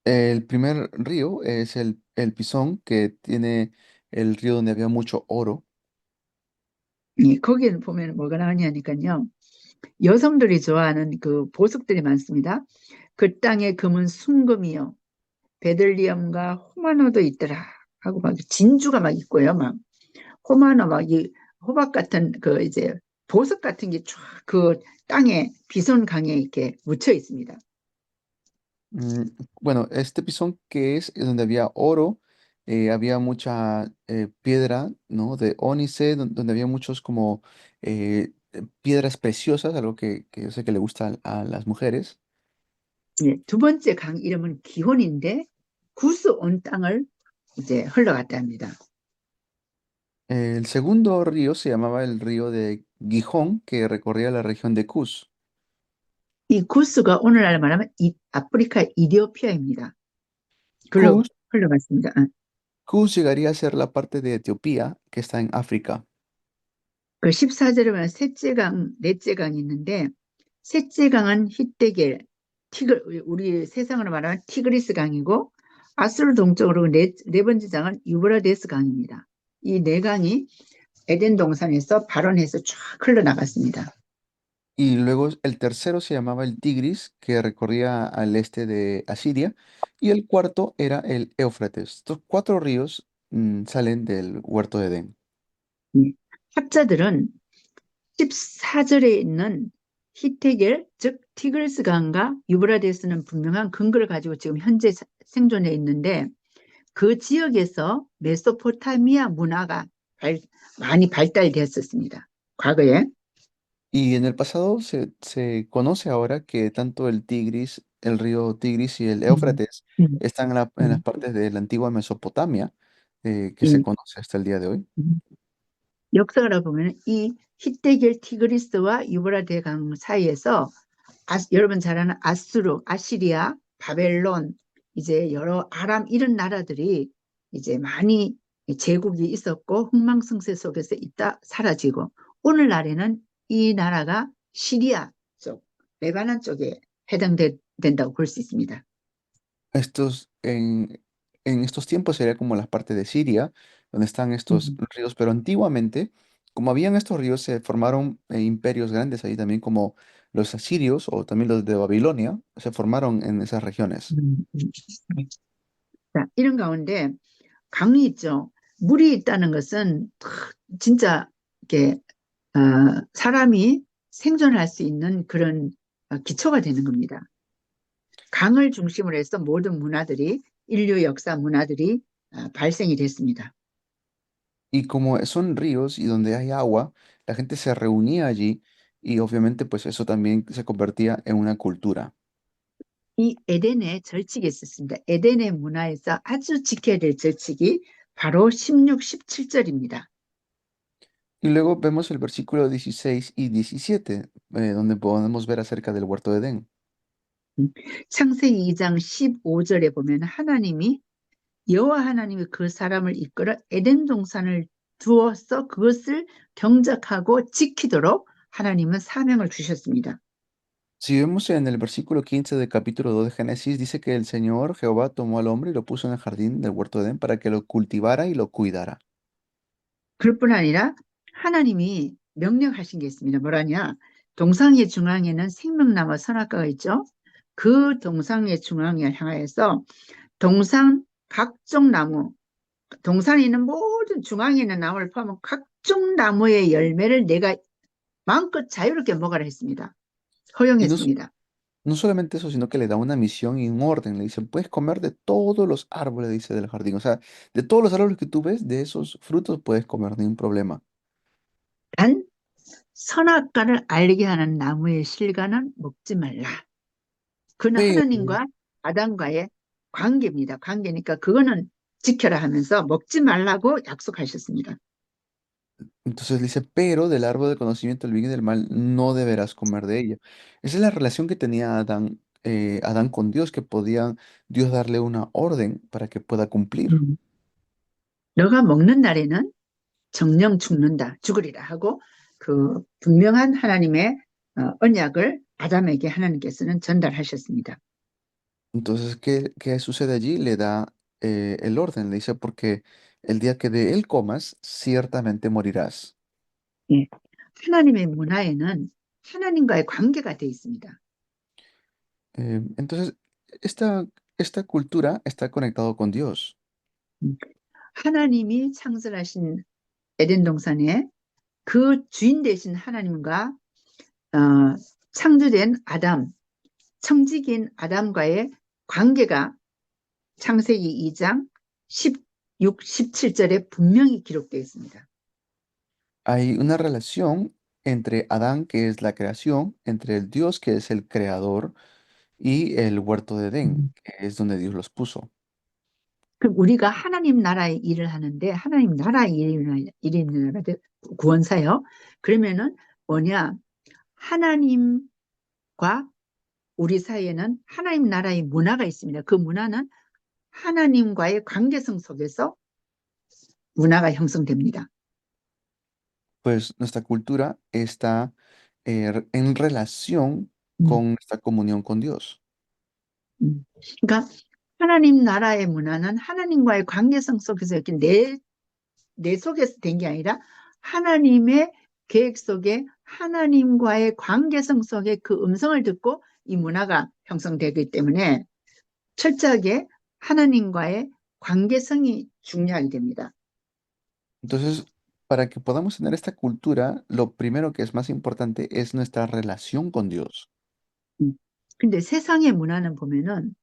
B: El primer río es el Pisón, que tiene el río donde había mucho oro.
C: 예, 거기에 보면 뭐가 나오냐니까요. 여성들이 좋아하는 그 보석들이 많습니다. 그 땅에 금은 순금이요. 베들리엄과 호마노도 있더라. 하고 막 진주가 막 있고요. 막 호마노 막 이 호박 같은 그 이제 보석 같은 게 쫙 그 땅에 비손 강에 이렇게 묻혀 있습니다.
B: Mm, Bueno, este Pisón que es donde había oro, había mucha piedra, ¿no? De ónice, donde había muchos como piedras preciosas, algo que yo sé que le gusta a las mujeres.
C: 예, 두 번째 강 이름은 기혼인데 구스 온 땅을 이제 흘러갔다 합니다.
B: El segundo río se llamaba el río de Gijón, que recorría la región de Cus.
C: 이 구스가 오늘날 말하면 아프리카 이디오피아입니다. 글로
B: Cus,
C: 흘러갔습니다.
B: Cus llegaría a ser la parte de Etiopía, que está en África.
C: 그 14절에 보면 셋째 강, 넷째 강이 있는데 셋째 강은 히데겔, 우리 세상으로 말하면 티그리스 강이고 아수르 동쪽으로 네 번째 강은 유브라데스 강입니다. 이 네 강이 에덴 동산에서 발원해서 쫙 흘러나갔습니다.
B: Y luego el tercero se llamaba el Tigris, que recorría al este de Asiria. Y el cuarto era el Éufrates. Estos 4 ríos salen del huerto de Edén.
C: 학자들은 14절에 있는 히테겔, 즉 티그리스 강과 유브라데스는 분명한 근거를 가지고 지금 현재 생존해 있는데 그 지역에서 메소포타미아 문화가 많이 발달되었었습니다. 과거에.
B: Y en el pasado se conoce ahora que tanto el Tigris, el río Tigris y el
C: 음,
B: Éufrates
C: 음,
B: están en las
C: 음,
B: partes de la antigua Mesopotamia, que se
C: 이,
B: conoce hasta el día de hoy.
C: 역사를 보면 이 히데겔 티그리스와 유브라데 강 사이에서 여러분 잘 아는 아수르, 아시리아, 바벨론, 이제 여러 아람 이런 나라들이 이제 많이 제국이 있었고 흥망성쇠 속에서 있다 사라지고 오늘날에는 이 나라가 시리아 쪽, 레바논 쪽에 해당된다고 볼 수 있습니다.
B: Estos, en estos tiempos sería como la parte de Siria, donde están estos
C: 음,
B: ríos, pero antiguamente, como habían estos ríos, se formaron imperios grandes ahí también, como los asirios o también los de Babilonia, se formaron en esas regiones.
C: 음, 음. 자, 이런 가운데 강이 있죠. 물이 있다는 것은 진짜 이렇게 사람이 생존할 수 있는 그런 기초가 되는 겁니다. 강을 중심으로 해서 모든 문화들이 인류 역사 문화들이 발생이 됐습니다.
B: Y como son ríos y donde hay agua, la gente se reunía allí y obviamente pues eso también se convertía en una cultura.
C: 이 에덴의 절칙이 있었습니다. 에덴의 문화에서 아주 지켜야 될 절칙이 바로 16, 17절입니다.
B: Y luego vemos el versículo 16 y 17, donde podemos ver acerca del huerto de Edén.
C: 창세기 2장 15절에 보면 하나님이 여호와 하나님이 그 사람을 이끌어 에덴 동산을 두어서 그것을 경작하고 지키도록 하나님은 사명을 주셨습니다.
B: Si vemos en el versículo 15 del capítulo 2 de Génesis, dice que el Señor Jehová tomó al hombre y lo puso en el jardín del huerto de Edén para que lo cultivara y lo cuidara.
C: 그럴 뿐 아니라 하나님이 명령하신 게 있습니다. 뭐라냐? 동상의 중앙에는 생명나무 선악과가 있죠. 그 동상의 중앙에 향하여서 동산 각종 나무, 동산에 있는 모든 중앙에 있는 나무를 포함한 각종 나무의 열매를 내가 마음껏 자유롭게 먹으라 했습니다.
B: Y
C: 허용했습니다.
B: no solamente eso, sino que le da una misión y un orden. Le dice, puedes comer de todos los árboles, dice, del jardín. O sea, de todos los árboles que tú ves, de esos frutos puedes comer, no hay un problema.
C: 단 선악과를 알게 하는 나무의 실과는 먹지 말라. 그는
B: Pero,
C: 하나님과 아담과의 관계입니다. 관계니까 그거는 지켜라 하면서 먹지 말라고 약속하셨습니다.
B: entonces dice, pero del árbol del conocimiento del bien y del mal no deberás comer de ella. Esa es la relación que tenía Adán con Dios, que podía Dios darle una orden para que pueda cumplir.
C: 음. 너가 먹는 날에는 정령 죽는다, 죽으리라 hago 그 분명한 하나님의 언약을 아담에게 하나님께서는 전달하셨습니다.
B: Entonces, ¿qué sucede allí? Le da el orden, le dice, porque el día que de él comas, ciertamente morirás.
C: 예. 하나님의 문화에는 하나님과의 관계가 돼 있습니다.
B: Entonces, esta, esta cultura está conectado con Dios.
C: 음. 하나님이 창설하신 에덴 동산에 그 주인 되신 하나님과 창조된 아담, 청지기인 아담과의 관계가 창세기 2장 16, 17절에 분명히 기록되어 있습니다.
B: Hay una relación entre Adán, que es la creación, entre el Dios, que es el creador, y el huerto de Edén, que es donde Dios los puso.
C: 그럼 우리가 하나님 나라의 일을 하는데 하나님 나라의 일이나 구원사요. 그러면은 뭐냐? 하나님과 우리 사이에는 하나님 나라의 문화가 있습니다. 그 문화는 하나님과의 관계성 속에서 문화가 형성됩니다.
B: Pues nuestra cultura está en relación
C: 음,
B: con nuestra comunión con Dios.
C: 그러니까 하나님 나라의 문화는 하나님과의 관계성 속에서 이렇게 내 속에서 된 게 아니라 하나님의 계획 속에 하나님과의 관계성 속에 그 음성을 듣고 이 문화가 형성되기 때문에 철저하게 하나님과의 관계성이 중요하게 됩니다.
B: Entonces, para que podamos tener esta cultura, lo primero que es más importante es nuestra relación con Dios.
C: 근데 세상의 문화는 보면은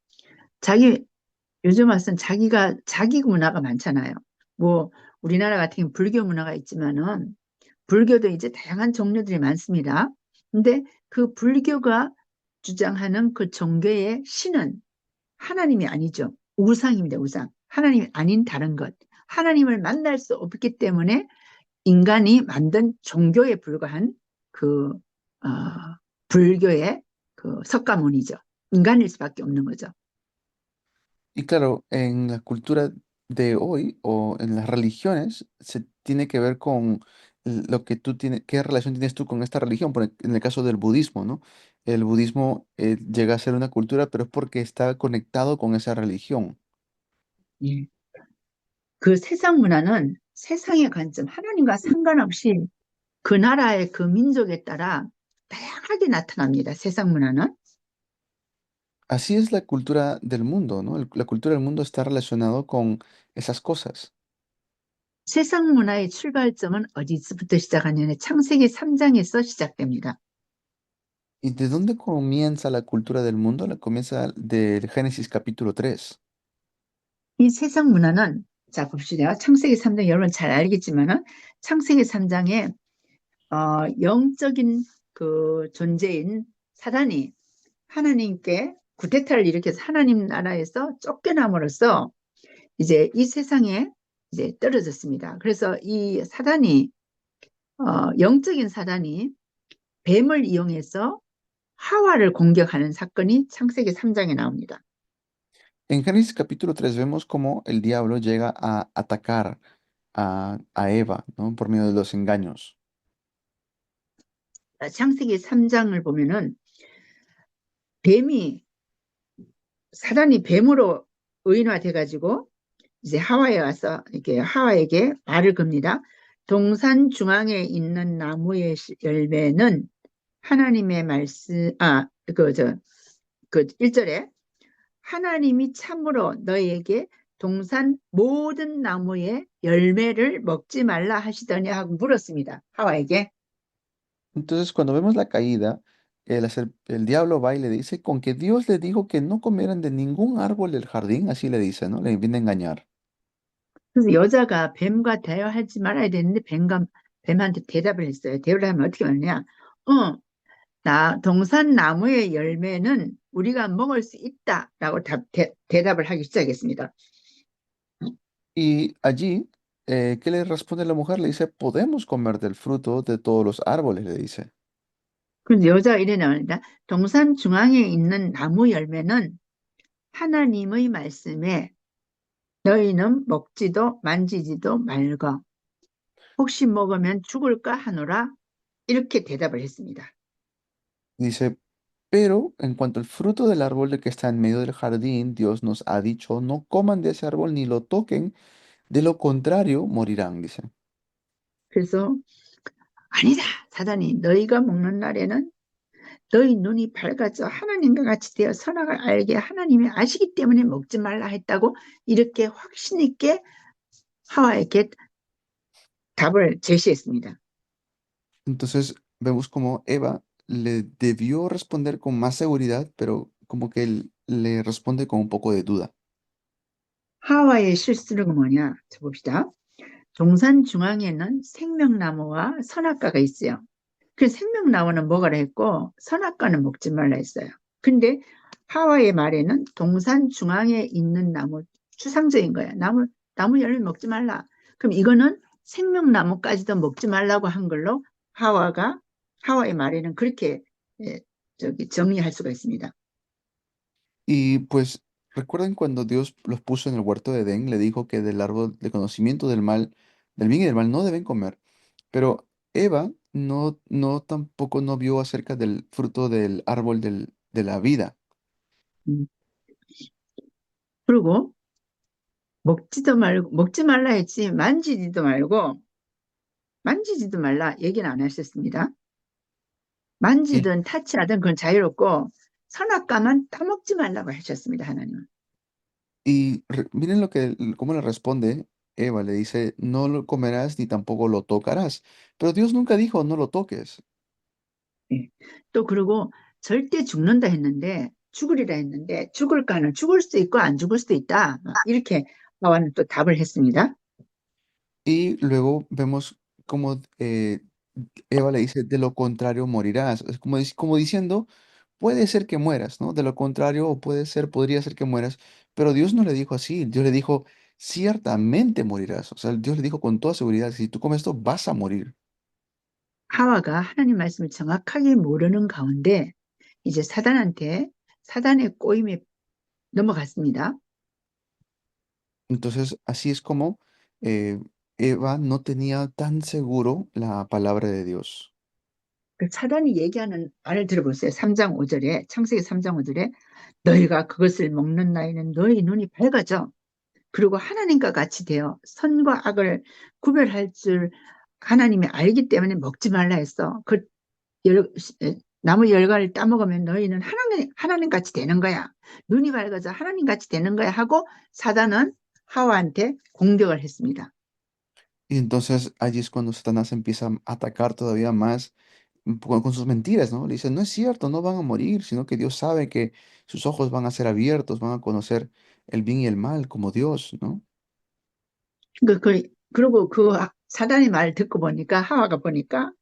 C: 요즘 와서는 자기 문화가 많잖아요. 뭐 우리나라 같은 경우 불교 문화가 있지만은 불교도 이제 다양한 종류들이 많습니다. 근데 그 불교가 주장하는 그 종교의 신은 하나님이 아니죠. 우상입니다, 우상. 하나님이 아닌 다른 것. 하나님을 만날 수 없기 때문에 인간이 만든 종교에 불과한 그 어, 불교의 그 석가모니죠. 인간일 수밖에 없는 거죠.
B: Y claro, en la cultura de hoy o en las religiones se tiene que ver con lo que tú tienes, qué relación tienes tú con esta religión. En el caso del budismo, ¿no? El budismo llega a ser una cultura, pero es porque está conectado con esa religión.
C: 예. 그 세상 문화는 세상의 관점, 하나님과 상관없이 그 나라의 그 민족에 따라 다양하게 나타납니다. 세상 문화는.
B: Así es la cultura del mundo, ¿no? La cultura del mundo está relacionado con esas cosas.
C: 세상 문화의 출발점은 어디서부터 시작하냐면 창세기 3장에서 시작됩니다.
B: ¿Y de dónde comienza la cultura del mundo? La comienza del Génesis capítulo 3.
C: 이 세상 문화는 자 봅시다. 창세기 3장 여러분 잘 알겠지만은 창세기 3장에 영적인 그 존재인 사단이 하나님께 구테타를 일으켜서 하나님 나라에서 쫓겨남으로써 이제 이 세상에 이제 떨어졌습니다. 그래서 이 사단이 영적인 사단이 뱀을 이용해서 하와를 공격하는 사건이 창세기 3장에 나옵니다.
B: En Génesis capítulo 3 vemos cómo el diablo llega a atacar a Eva, ¿no? Por medio de los engaños.
C: 창세기 3장을 보면은 뱀이 사단이 뱀으로 의인화돼 가지고 이제 하와에 와서 이렇게 하와에게 말을 겁니다. 동산 중앙에 있는 나무의 열매는 하나님의 말씀 그 1절에 하나님이 참으로 너희에게 동산 모든 나무의 열매를 먹지 말라 하시더니 하고 물었습니다. 하와에게.
B: Entonces, cuando vemos la caída, el diablo va y le dice, con que Dios le dijo que no comieran de ningún árbol del jardín, así le dice, ¿no? Le viene a engañar.
C: 그래서 여자가 뱀과 대화하지 말아야 되는데 뱀한테 대답을 했어요. 대답을 하면 어떻게 말하냐? 동산 나무의 열매는 우리가 먹을 수 있다라고 대답을 하기 시작했습니다.
B: Y allí, ¿qué le responde la mujer? Le dice, podemos comer del fruto de todos los árboles, le dice.
C: 그런데 여자가 이래 나옵니다. 동산 중앙에 있는 나무 열매는 하나님의 말씀에 너희는 먹지도 만지지도 말고 혹시 먹으면 죽을까 하노라 이렇게 대답을 했습니다.
B: Dice, pero en cuanto al fruto del árbol de que está en medio del jardín, Dios nos ha dicho, no coman de ese árbol ni lo toquen, de lo contrario morirán, dice.
C: 그래서 아니다. 사단이 너희가 먹는 날에는 너희 눈이 밝아져 하나님과 같이 되어 선악을 알게 하나님이 아시기 때문에 먹지 말라 했다고 이렇게 확신 있게 하와에게 답을 제시했습니다.
B: Entonces vemos como Eva le debió responder con más seguridad, pero como que él le responde con un poco de duda.
C: 하와의 실수는 뭐냐? 자 봅시다. 동산 중앙에는 생명나무와 선악과가 있어요. 그 생명나무는 먹으라 했고 선악과는 먹지 말라 했어요. 근데 하와의 말에는 동산 중앙에 있는 나무, 추상적인 거야. 나무 열매 먹지 말라. 그럼 이거는 생명나무까지도 먹지 말라고 한 걸로 하와의 말에는 그렇게 정리할 수가 있습니다.
B: Y pues recuerden cuando Dios los puso en el huerto de Edén, le dijo que del árbol de conocimiento del mal, del bien y del mal no deben comer. Pero Eva tampoco no vio acerca del fruto del árbol de la vida.
C: 음. 그리고 먹지 말라 했지 만지지도 말라 얘기는 안 하셨습니다.
B: Y,
C: 만지든 타치하든 그건 자유롭고 선악과만 따먹지 말라고 하셨습니다. 하나님은.
B: miren cómo le responde Eva, le dice, no lo comerás ni tampoco lo tocarás. Pero Dios nunca dijo, no lo toques.
C: 예. 또 그리고 절대 죽는다 했는데 죽으리라 했는데 죽을까는 죽을 수도 있고 안 죽을 수도 있다. 이렇게 하와는 또 답을 했습니다.
B: Y luego vemos cómo Eva le dice, de lo contrario morirás. Es como diciendo, puede ser que mueras, ¿no? De lo contrario, podría ser que mueras. Pero Dios no le dijo así. Dios le dijo, ciertamente morirás. O sea, Dios le dijo con toda seguridad, si tú comes esto, vas a morir.
C: 하와가 하나님 말씀을 정확하게 모르는 가운데 이제 사단의 꼬임에 넘어갔습니다.
B: Entonces, así es como eh, Eva no tenía tan seguro la palabra de Dios.
C: 그 사단이 얘기하는 말을 들어보세요. 3장 5절에, 창세기 3장 5절에 너희가 그것을 먹는 나이는 너희 눈이 밝아져. 그리고 하나님과 같이 되어 선과 악을 구별할 줄 하나님이 알기 때문에 먹지 말라 했어. 그 열, 나무 열과를 따먹으면 너희는 하나님 같이 되는 거야. 눈이 밝아져 하나님 같이 되는 거야 하고 사단은 하와한테 공격을 했습니다.
B: Y entonces allí es cuando Satanás empieza a atacar todavía más con sus mentiras, ¿no? Le dice, no es cierto, no van a morir, sino que Dios sabe que sus ojos van a ser abiertos, van a conocer el bien y el mal como Dios, ¿no?
C: 그리고 그 사단의 말 듣고 보니까 하와가 보니까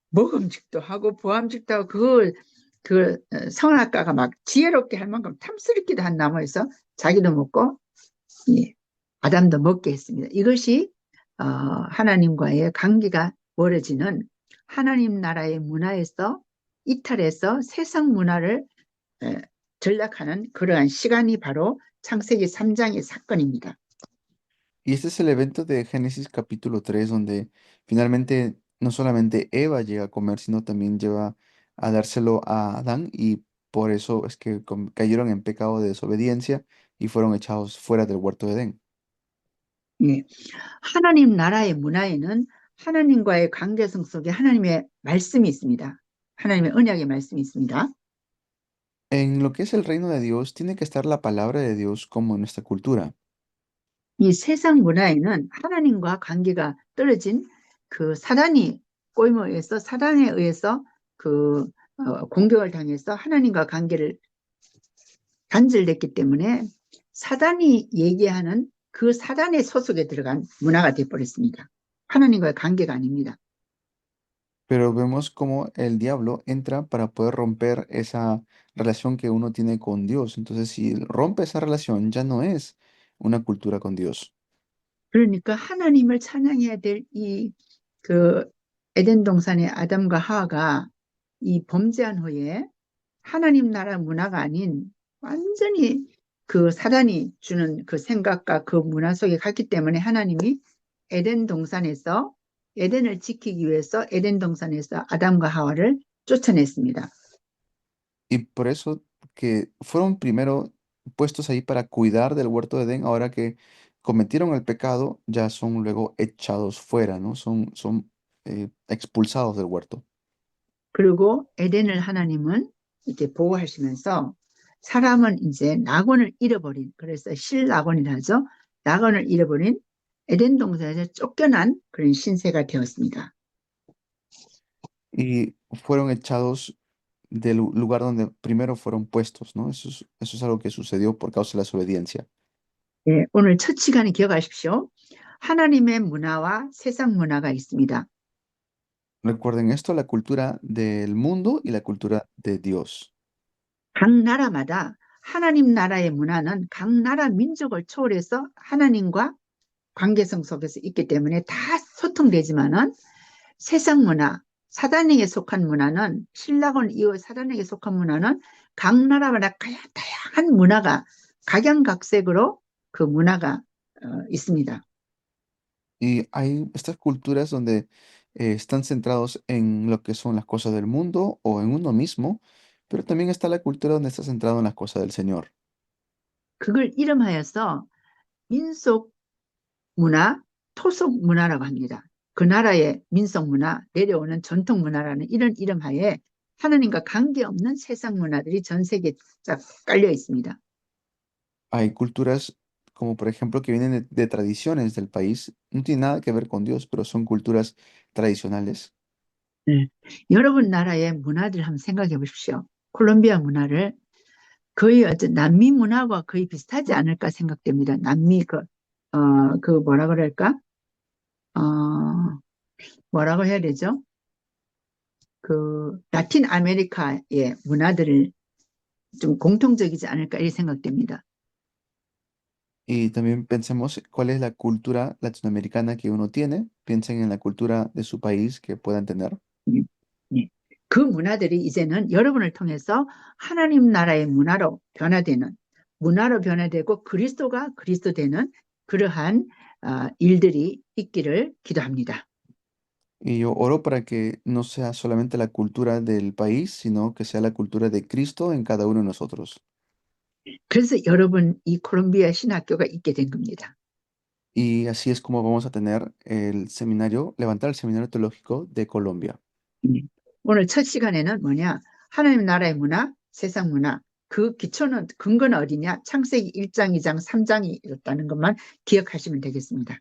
C: 먹음직도 하고 보암직도 하고 성악가가 막 지혜롭게 할 만큼 탐스럽기도 한 나무에서 자기도 먹고 예, 아담도 먹게 했습니다. 이것이 하나님과의 관계가 멀어지는 하나님 나라의 문화에서 이탈해서 세상 문화를 전락하는 그러한 시간이 바로 창세기 3장의 사건입니다.
B: Y este es el evento de Génesis capítulo 3 donde finalmente no solamente Eva llega a comer, sino también lleva a dárselo a Adán y por eso es que cayeron en pecado de desobediencia y fueron echados fuera del huerto de Edén.
C: 예. 하나님 나라의 문화에는 하나님과의 관계성 속에 하나님의 말씀이 있습니다. 하나님의 언약의 말씀이 있습니다.
B: En lo que es el reino de Dios, tiene que estar la palabra de Dios como en nuestra cultura.
C: 이 세상 문화에는 하나님과 관계가 떨어진 그 사단이 꼬임에 의해서 사단에 의해서 공격을 당해서 하나님과 관계를 단절됐기 때문에 사단이 얘기하는 그 사단의 소속에 들어간 문화가 되어버렸습니다. 하나님과의 관계가 아닙니다.
B: Pero vemos cómo el diablo entra para poder romper esa relación que uno tiene con Dios. Entonces, si rompe esa relación, ya no es una cultura con Dios.
C: 그러니까 하나님을 찬양해야 될 그 에덴 동산의 아담과 하와가 이 범죄한 후에 하나님 나라 문화가 아닌 완전히 그 사단이 주는 그 생각과 그 문화 속에 갔기 때문에 하나님이 에덴 동산에서 에덴을 지키기 위해서 에덴 동산에서 아담과 하와를 쫓아냈습니다.
B: Y por eso que fueron primero puestos ahí para cuidar del huerto de Edén, ahora que cometieron el pecado, ya son luego echados fuera, ¿no? Son expulsados del huerto.
C: 그리고 에덴을 하나님은 이렇게 보호하시면서 사람은 이제 낙원을 잃어버린, 그래서 실낙원이라 하죠. 낙원을 잃어버린 에덴 동산에서 쫓겨난 그런 신세가 되었습니다.
B: Y fueron echados del lugar donde primero fueron puestos, ¿no? Eso es algo que sucedió por causa de la desobediencia.
C: 네, 오늘 첫 시간에 기억하십시오. 하나님의 문화와 세상 문화가 있습니다.
B: Recuerden esto, la cultura del mundo y la cultura de Dios.
C: 각 나라마다 하나님 나라의 문화는 각 나라 민족을 초월해서 하나님과 관계성 속에서 있기 때문에 다 소통되지만은 세상 문화, 사단에게 속한 문화는 신라곤 이후 사단에게 속한 문화는 각 나라마다 다양한 문화가 각양각색으로 그 문화가 있습니다.
B: Y hay estas culturas donde están centrados en lo que son las cosas del mundo o en uno mismo, pero también está la cultura donde está centrado en las cosas del Señor.
C: 그걸 이름하여서 민속 문화, 토속 문화라고 합니다. 그 나라의 민속 문화, 내려오는 전통 문화라는 이런 이름하에 하나님과 관계없는 세상 문화들이 전 세계에 쫙 깔려 있습니다.
B: Hay culturas como por ejemplo que vienen de tradiciones del país, no tiene nada que ver con Dios, pero son culturas tradicionales.
C: 네. 여러분 나라의 문화들 한번 생각해 보십시오. 콜롬비아 문화를 거의 남미 문화와 거의 비슷하지 않을까 생각됩니다. 남미 그 뭐라 그럴까? 뭐라고 해야 되죠? 그 라틴 아메리카의 문화들을 좀 공통적이지 않을까 이 생각됩니다.
B: Y también pensemos cuál es la cultura latinoamericana que uno tiene, piensen en la cultura de su país que puedan tener.
C: 예, 예. 그 문화들이 이제는 여러분을 통해서 하나님 나라의 문화로 변화되고 그리스도가 그리스도 되는 그러한 일들이 있기를 기도합니다.
B: Y yo oro para que no sea solamente la cultura del país, sino que sea la cultura de Cristo en cada uno de nosotros.
C: 그래서 여러분 이 콜롬비아 신학교가 있게 된 겁니다.
B: Y así es como vamos a tener el seminario, levantar el seminario teológico de Colombia.
C: 오늘 첫 시간에는 뭐냐? 하나님 나라의 문화, 세상 문화. 그 기초는 근거는 어디냐? 창세기 1장, 2장, 3장이었다는 것만 기억하시면 되겠습니다.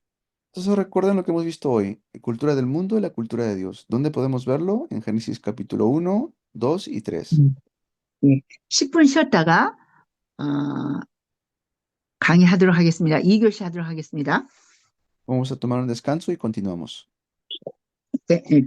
B: Entonces recuerden lo que hemos visto hoy, cultura del mundo y la cultura de Dios. ¿Dónde podemos verlo? En Génesis capítulo 1, 2 y 3.
C: 예, 10분 쉬었다가 강의하도록 하겠습니다. 2교시 하도록 하겠습니다.
B: Vamos a tomar un descanso y continuamos.
C: 네, 예.